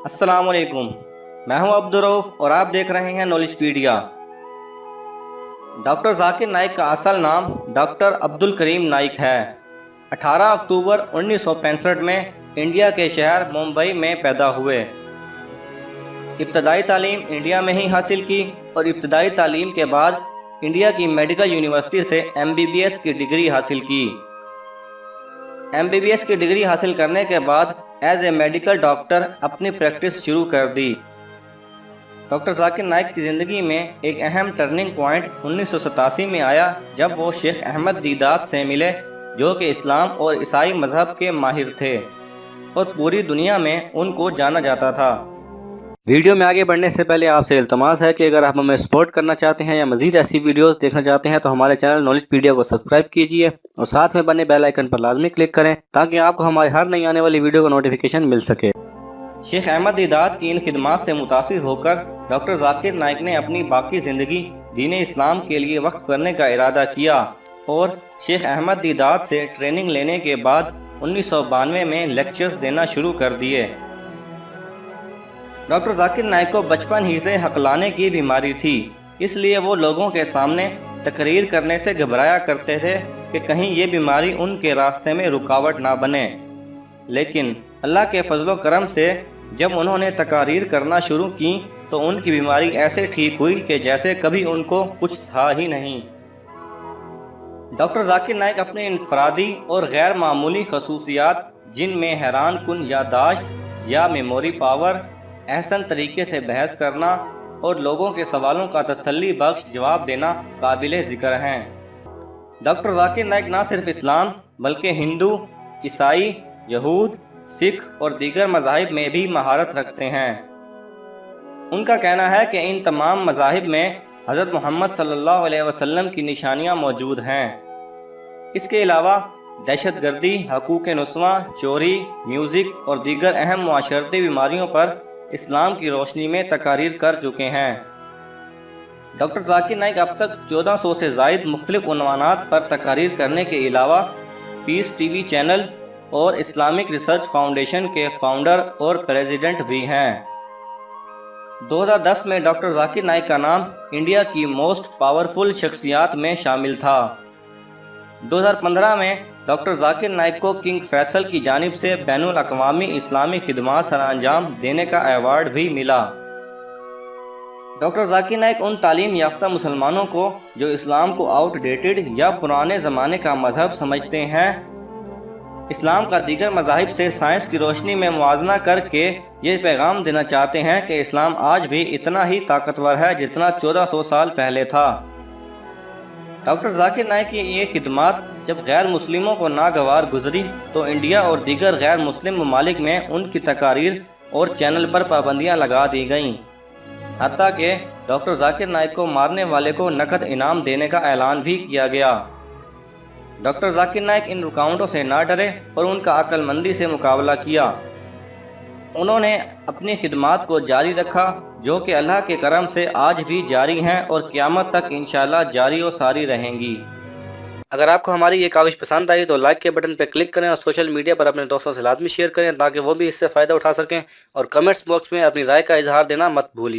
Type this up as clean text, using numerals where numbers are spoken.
अस्सलाम वालेकुम। मैं हूं अब्दुर्रऊफ और आप देख रहे हैं नॉलेजपीडिया। डॉक्टर जाकिर नाइक का असल नाम डॉक्टर अब्दुल करीम नाइक है। 18 अक्टूबर 1965 में इंडिया के शहर मुंबई में पैदा हुए। इब्तदाई तालीम इंडिया में ही हासिल की और इब्तदाई तालीम के बाद इंडिया की मेडिकल यूनिवर्सिटी से MBBS की डिग्री हासिल की। MBBS की डिग्री हासिल करने के बाद एज ए मेडिकल डॉक्टर अपनी प्रैक्टिस शुरू कर दी। डॉक्टर जाकिर नाइक की ज़िंदगी में एक अहम टर्निंग पॉइंट 1987 में आया जब वो शेख अहमद दीदात से मिले, जो कि इस्लाम और ईसाई मज़हब के माहिर थे और पूरी दुनिया में उनको जाना जाता था। वीडियो में आगे बढ़ने से पहले आपसे इल्तमास है कि अगर आप हमें सपोर्ट करना चाहते हैं या मज़ीद ऐसी वीडियोस देखना चाहते हैं तो हमारे चैनल नॉलेजपीडिया को सब्सक्राइब कीजिए और साथ में बने बेल आइकन पर लाजमी क्लिक करें ताकि आपको हमारे हर नई आने वाली वीडियो का नोटिफिकेशन मिल सके। शेख अहमद दीदात की इन खिदमात से मुतासिर होकर डॉक्टर जाकिर नाइक ने अपनी बाकी ज़िंदगी दीन इस्लाम के लिए वक्फ करने का इरादा किया और शेख अहमद दीदात से ट्रेनिंग लेने के बाद 1992 में लेक्चर्स देना शुरू कर दिए। डॉक्टर जाकिर नाइक को बचपन ही से हकलाने की बीमारी थी, इसलिए वो लोगों के सामने तकरीर करने से घबराया करते थे कि कहीं ये बीमारी उनके रास्ते में रुकावट ना बने। लेकिन अल्लाह के फजलो करम से जब उन्होंने तकारीर करना शुरू की तो उनकी बीमारी ऐसे ठीक हुई कि जैसे कभी उनको कुछ था ही नहीं। डॉक्टर जाकिर नाइक अपने इनफरादी और गैर मामूली खसूसियात, जिनमें हैरान कुन याददाश्त या मेमोरी पावर, एहसन तरीके से बहस करना और लोगों के सवालों का तसल्ली बख्श जवाब देना काबिल ज़िक्र हैं। डॉक्टर जाकिर नाइक न सिर्फ इस्लाम बल्कि हिंदू, ईसाई, यहूद, सिख और दीगर मज़ाहिब में भी महारत रखते हैं। उनका कहना है कि इन तमाम मज़ाहिब में हज़रत मोहम्मद सल्लल्लाहु अलैहि वसल्लम की निशानियां मौजूद हैं। इसके अलावा दहशतगर्दी, हकूक़-ए-नुस्वां, चोरी, म्यूज़िक और दीगर अहम मुआशरती बीमारियों पर इस्लाम की रोशनी में तकारीर कर चुके हैं। डॉक्टर जाकिर नाइक अब तक 1400 से ज़ायद मुख्तलिफ उन्वानात पर तकारीर करने के अलावा पीस TV चैनल और इस्लामिक रिसर्च फाउंडेशन के फाउंडर और प्रेसिडेंट भी हैं। 2010 में डॉक्टर जाकिर नाइक का नाम इंडिया की मोस्ट पावरफुल शख्सियात में शामिल था। 2015 में डॉक्टर जाकिर नाइक को किंग फैसल की जानिब से बैनुल अक़वामी इस्लामी खिदमात सर अंजाम देने का अवार्ड भी मिला। डॉक्टर जाकिर नाइक उन तालीम याफ्ता मुसलमानों को जो इस्लाम को आउटडेटेड या पुराने ज़माने का मजहब समझते हैं, इस्लाम का दीगर मज़ाहिब से साइंस की रोशनी में मुआजना करके ये पैगाम देना चाहते हैं कि इस्लाम आज भी इतना ही ताकतवर है जितना 1400 साल पहले था। डॉक्टर जाकिर नाइक की ये खिदमात जब गैर मुस्लिमों को नागवार गुजरी तो इंडिया और दीगर गैर मुस्लिम ममालिक में उनकी तकारीर और चैनल पर पाबंदियाँ लगा दी गईं। हत्ता कि डॉक्टर जाकिर नाइक को मारने वाले को नकद इनाम देने का ऐलान भी किया गया। डॉक्टर जाकिर नाइक इन रुकावटों से ना डरे और उनका अक्लमंदी से मुकाबला किया। उन्होंने अपनी खिदमात को जारी रखा, जो कि अल्लाह के करम से आज भी जारी हैं और क़यामत तक इंशाअल्लाह जारी और सारी रहेंगी। अगर आपको हमारी ये काविश पसंद आई तो लाइक के बटन पर क्लिक करें और सोशल मीडिया पर अपने दोस्तों से लाजमी शेयर करें ताकि वो भी इससे फ़ायदा उठा सकें, और कमेंट्स बॉक्स में अपनी राय का इजहार देना मत भूलिए।